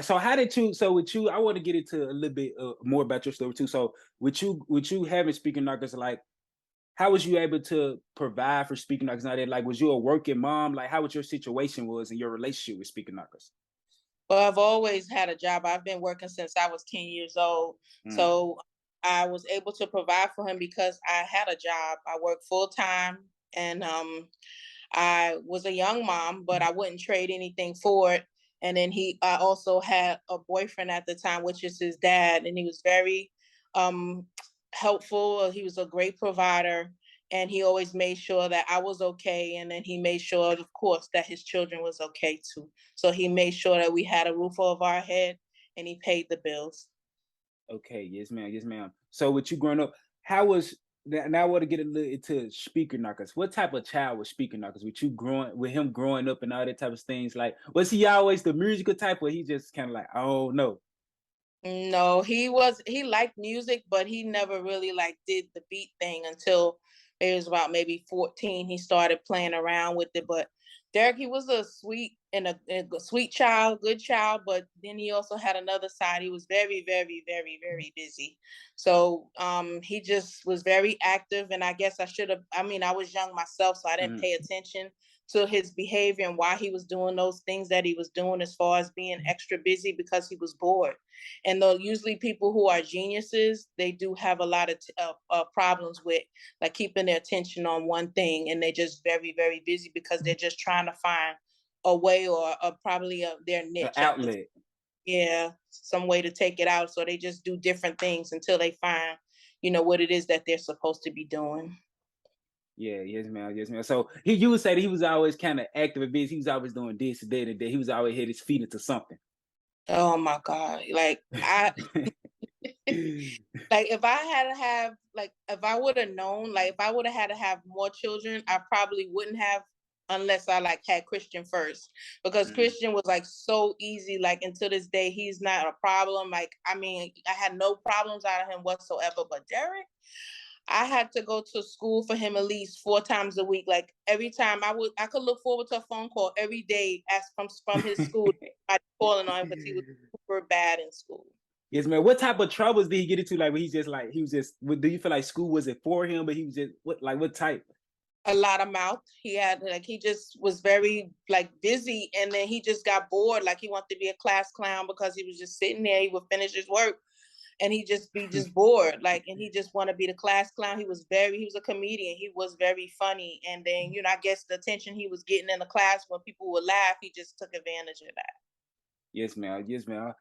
So how did you? So with you, I want to get into a little bit more about your story too. So with you having speaking knockers, like how was you able to provide for speaking knockers? Now that like, was you a working mom? Like, how was your situation was in your relationship with speaking knockers? Well, I've always had a job. I've been working since I was 10 years old. Mm, So I was able to provide for him because I had a job. I worked full time and I was a young mom, but I wouldn't trade anything for it. And then I also had a boyfriend at the time, which is his dad, and he was very um, helpful. He was a great provider, and he always made sure that I was okay. And then he made sure, of course, that his children was okay too. So he made sure that we had a roof over our head, and he paid the bills. okay, yes, ma'am, yes, ma'am. So with you growing up, how was now I want to get a little into speaker knockers. What type of child was speaker knockers? With you growing with him growing up and all that type of things, like was he always the musical type or he just kind of like, oh no? No, he liked music, but he never really like did the beat thing until it was about maybe 14. He started playing around with it. But Derek, he was a sweet and a sweet child, good child, but then he also had another side. He was very, very, very, very busy. So he just was very active. And I guess I mean, I was young myself, so I didn't Mhm. pay attention to his behavior and why he was doing those things that he was doing as far as being extra busy because he was bored. And though usually people who are geniuses, they do have a lot of problems with like keeping their attention on one thing, and they're just very, very busy because they're just trying to find a way or probably their An niche at the outlet. yeah, some way to take it out. So they just do different things until they find, what it is that they're supposed to be doing. Yeah, yes, ma'am, yes, ma'am. So you would say that he was always kind of active and busy. He was always doing this, that, and that. He was always had his feet into something. Oh my God. Like if I had to have like if I would have known, like if I would have had to have more children, I probably wouldn't have unless I like had Christian first. Because Mhm. Christian was like so easy, like until this day, he's not a problem. Like, I mean, I had no problems out of him whatsoever. But Derek, I had to go to school for him at least 4 times a week. Like every time I could look forward to a phone call every day as from his school. I calling on him because he was super bad in school. Yes, man. What type of troubles did he get into? Like, when he's just like he was just. Do you feel like school wasn't for him, but he was just what type? A lot of mouth. He had like he just was very like busy, and then he just got bored. Like he wanted to be a class clown because he was just sitting there. He would finish his work and he just be just bored. Like, and he just want to be the class clown. He was a comedian. He was very funny. And then, I guess the attention he was getting in the class when people would laugh, he just took advantage of that. Yes, ma'am. Yes, ma'am.